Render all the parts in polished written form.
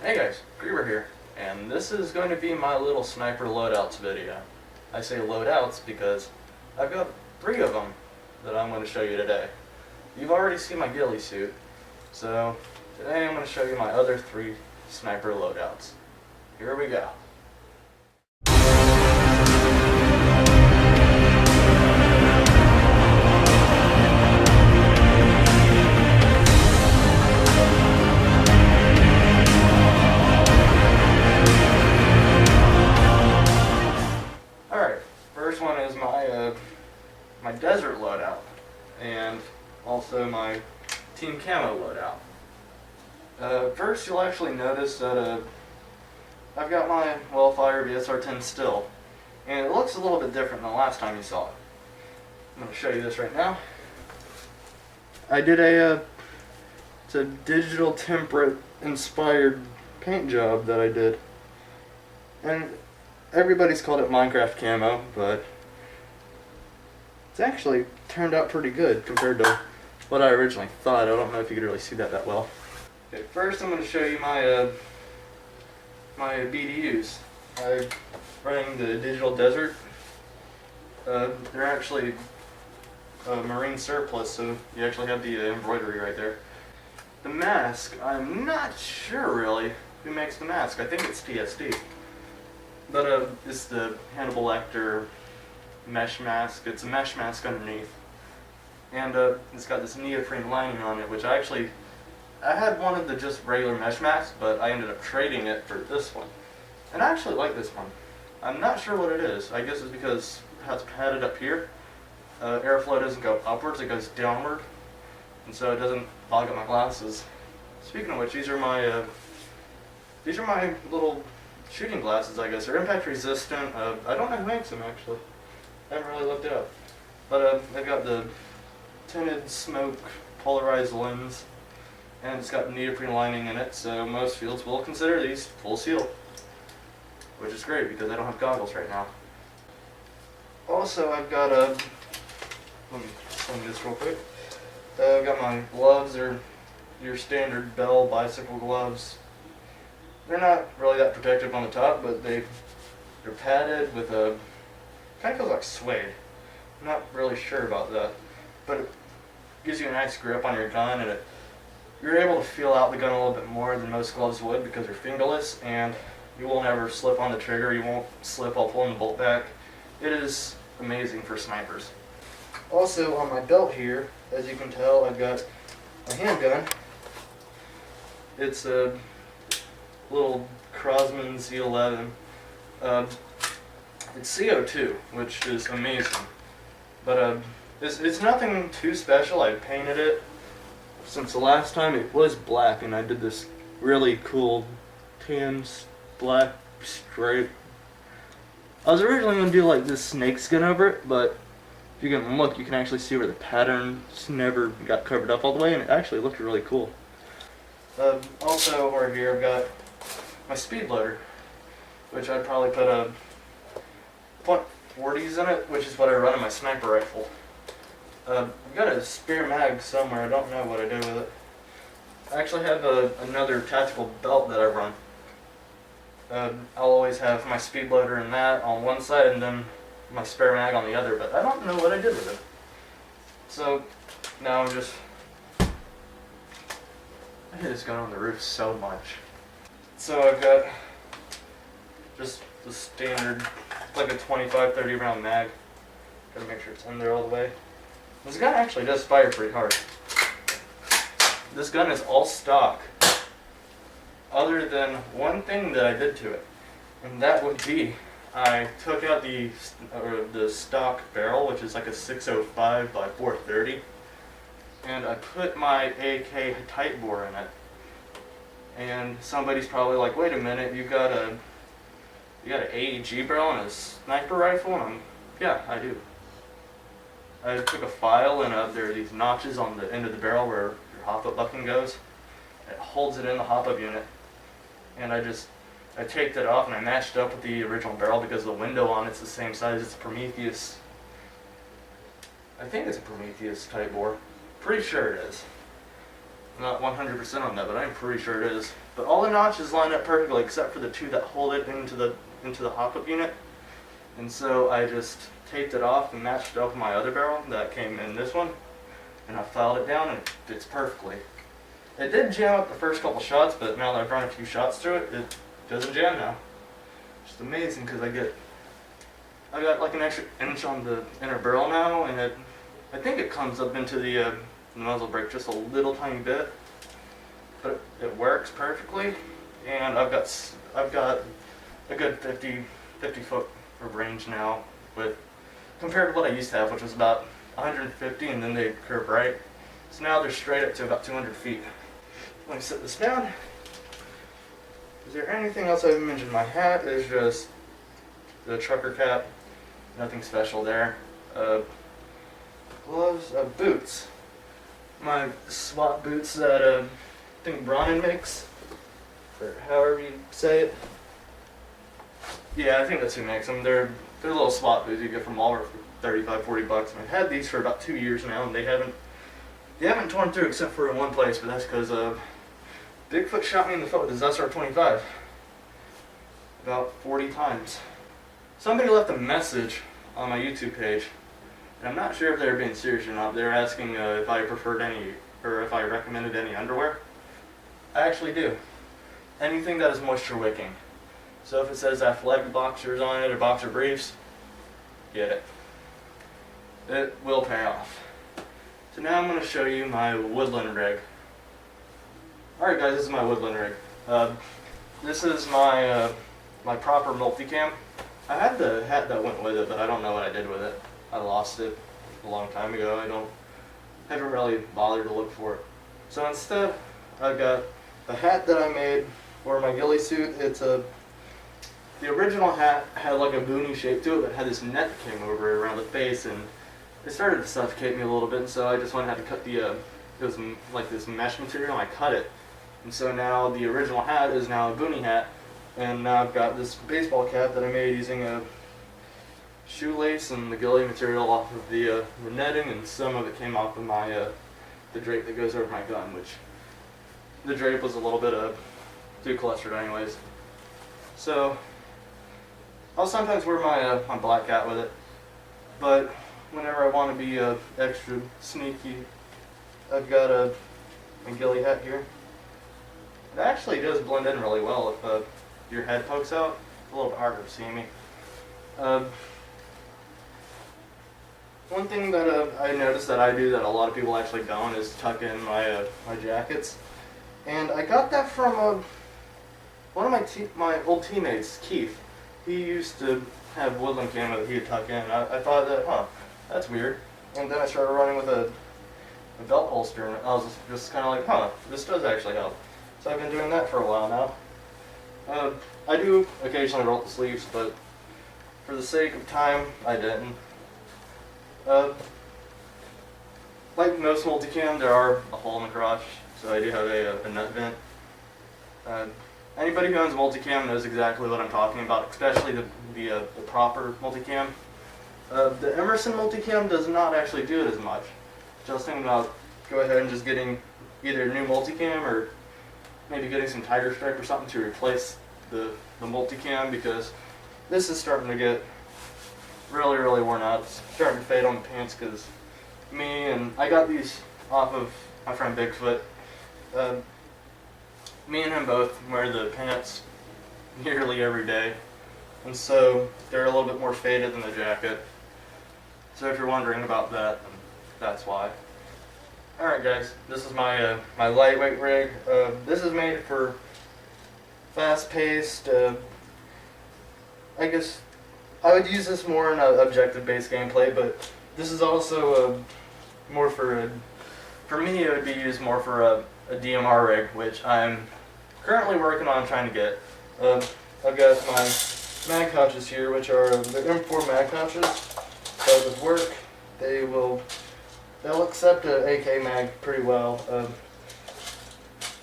Hey guys, Griever here, and this is going to be my little sniper loadouts video. I say loadouts because I've got 3 of them that I'm going to show you today. You've already seen my ghillie suit, so today I'm going to show you my other 3 sniper loadouts. Here we go. First one is my desert loadout, and also my team camo loadout. First, you'll actually notice that I've got my well-fired SR-10 still, and it looks a little bit different than the last time you saw it. I'm going to show you this right now. I did it's a digital template inspired paint job that I did, and everybody's called it Minecraft camo, but it's actually turned out pretty good compared to what I originally thought. I don't know if you could really see that well. Okay, first I'm going to show you my my BDUs. I'm running the Digital Desert. They're actually a marine surplus, so you actually have the embroidery right there. The mask, I'm not sure really who makes the mask. I think it's TSD. But it's the Hannibal Lecter mesh mask. It's a mesh mask underneath, and it's got this neoprene lining on it, which I had one of the just regular mesh masks, but I ended up trading it for this one, and I actually like this one. I'm not sure what it is. I guess it's because how it's padded up here. Airflow doesn't go upwards; it goes downward, and so it doesn't fog up my glasses. Speaking of which, these are my little shooting glasses, I guess. They're impact resistant. I don't know who makes them actually. I haven't really looked it up. But they've got the tinted smoke polarized lens, and it's got neoprene lining in it, so most fields will consider these full seal, which is great because I don't have goggles right now. Also, I've got let me sling this real quick. I've got my gloves. They're your standard Bell bicycle gloves. They're not really that protective on the top, but they're padded with a kind of feels like suede. I'm not really sure about that, but it gives you a nice grip on your gun, and you're able to feel out the gun a little bit more than most gloves would because they're fingerless, and you will never slip on the trigger. You won't slip while pulling the bolt back. It is amazing for snipers. Also on my belt here, as you can tell, I've got a handgun. It's a little Crosman Z11. It's CO2, which is amazing, but it's nothing too special. I painted it since the last time. It was black, and I did this really cool tan black stripe. I was originally going to do like this snake skin over it, but if you can look, you can actually see where the patterns never got covered up all the way, and it actually looked really cool. Also over here I've got my speed loader, which I'd probably put a .40s in it, which is what I run in my sniper rifle. I've got a spare mag somewhere. I don't know what I do with it. I actually have another tactical belt that I run. I'll always have my speed loader in that on one side and then my spare mag on the other, but I don't know what I did with it. So now I hit this gun on the roof so much. So I've got just the standard, like a 25-30 round mag. Gotta make sure it's in there all the way. This gun actually does fire pretty hard. This gun is all stock, other than one thing that I did to it, and that would be I took out the stock barrel, which is like a 605 by 430, and I put my AK tight bore in it. And somebody's probably like, wait a minute, you got an AEG barrel and a sniper rifle? And yeah, I do. I took a file, and there are these notches on the end of the barrel where your hop-up bucking goes. It holds it in the hop-up unit. And I taped it off, and I matched up with the original barrel because the window on it's the same size. It's a Prometheus. I think it's a Prometheus type bore. Pretty sure it is. I'm not 100% on that, but I'm pretty sure it is. But all the notches line up perfectly except for the two that hold it into the hop-up unit. And so I just taped it off and matched it up with my other barrel that came in this one. And I filed it down and it fits perfectly. It did jam up the first couple shots, but now that I've run a few shots through it, it doesn't jam now. It's amazing because I got like an extra inch on the inner barrel now, and I think it comes up into the muzzle brake just a little tiny bit, but it works perfectly. And I've got a good 50 foot of range now, with compared to what I used to have, which was about 150, and then they curve right. So now they're straight up to about 200 feet. Let me set this down. Is there anything else I haven't mentioned? My hat is just the trucker cap. Nothing special there. Gloves, boots. My SWAT boots that I think Bronin makes, or however you say it. Yeah, I think that's who makes them. They're little SWAT boots you get from Walmart for $35-40. I've had these for about 2 years now, and they haven't torn through except for in one place, but that's because Bigfoot shot me in the foot with his SR-25 about 40 times. Somebody left a message on my YouTube page, and I'm not sure if they were being serious or not. They were asking if I preferred any, or if I recommended any underwear. I actually do. Anything that is moisture wicking. So if it says athletic boxers on it or boxer briefs, get it. It will pay off. So now I'm going to show you my woodland rig. Alright guys, this is my woodland rig. This is my my proper multicam. I had the hat that went with it, but I don't know what I did with it. I lost it a long time ago. I haven't really bothered to look for it. So instead, I've got a hat that I made for my ghillie suit. The original hat had like a boonie shape to it, but had this net that came over it around the face, and it started to suffocate me a little bit, and so I just went and had to cut it was like this mesh material, and I cut it. And so now the original hat is now a boonie hat, and now I've got this baseball cap that I made using a shoelace and the ghillie material off of the netting, and some of it came off of my the drape that goes over my gun, which the drape was a little bit too clustered anyways. So I'll sometimes wear my black hat with it, but whenever I want to be extra sneaky, I've got a ghillie hat here. It actually does blend in really well if your head pokes out. It's a little bit harder to see me. One thing that I noticed that I do that a lot of people actually don't is tuck in my jackets, and I got that from one of my old teammates, Keith. He used to have woodland camo that he'd tuck in. I thought that, that's weird. And then I started running with a belt holster, and I was just kind of like, this does actually help. So I've been doing that for a while now. I do occasionally roll up the sleeves, but for the sake of time, I didn't. Like most multicam, there are a hole in the crotch, so I do have a nut vent. Anybody who owns a multicam knows exactly what I'm talking about, especially the proper multicam. The Emerson multicam does not actually do it as much. Just thinking about go ahead and just getting either a new multicam or maybe getting some tighter stripe or something to replace the multicam, because this is starting to get really, really worn out. It's starting to fade on the pants because I got these off of my friend Bigfoot. Me and him both wear the pants nearly every day, and so they're a little bit more faded than the jacket. So if you're wondering about that, then that's why. Alright guys, this is my my lightweight rig. This is made for fast-paced, I guess I would use this more in objective-based gameplay, but this is also more for me it would be used more for a DMR rig, which I'm currentently working on trying to get. I've got my mag pouches here, which are the M4 mag pouches. So with work, they'll accept an AK mag pretty well.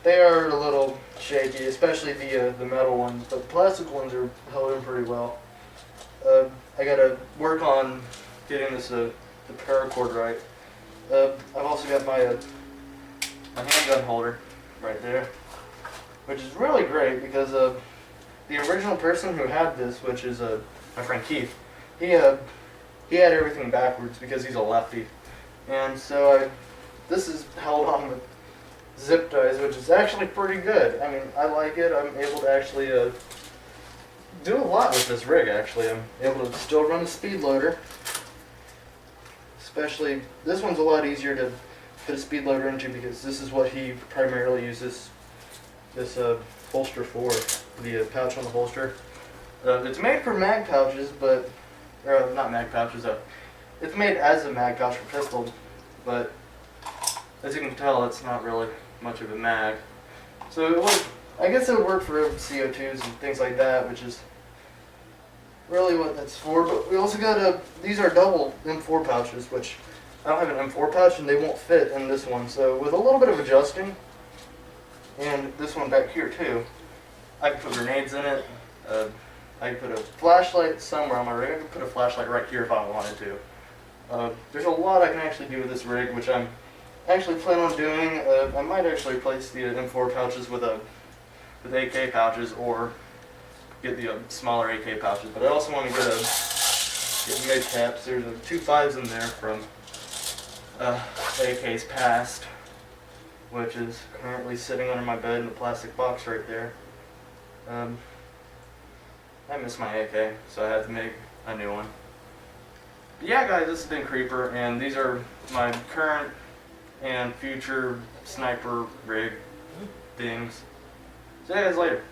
They are a little shaky, especially the metal ones, but the plastic ones are held in pretty well. I gotta work on getting this the paracord right. I've also got my my handgun holder right there, which is really great because the original person who had this, which is my friend Keith, he had everything backwards because he's a lefty, and so this is held on with zip ties, which is actually pretty good. I mean, I like it. I'm able to actually do a lot with this rig. Actually, I'm able to still run a speed loader. Especially, this one's a lot easier to put a speed loader into because this is what he primarily uses this holster for, the pouch on the holster. It's made for mag pouches, but not mag pouches. It's made as a mag pouch for pistol, but as you can tell, it's not really much of a mag. So it would, I guess it would work for CO2s and things like that, which is really what that's for. But we also got these are double M4 pouches, which I don't have an M4 pouch and they won't fit in this one. So with a little bit of adjusting, and this one back here too, I can put grenades in it. I can put a flashlight somewhere on my rig. I can put a flashlight right here if I wanted to. There's a lot I can actually do with this rig, which I'm actually planning on doing. I might actually replace the M4 pouches with AK pouches, or get the smaller AK pouches. But I also want to get mid caps. There's 2 5s in there from AKs past, which is currently sitting under my bed in the plastic box right there. I miss my AK, so I had to make a new one. But yeah, guys, this has been Creeper, and these are my current and future sniper rig things. See you guys later.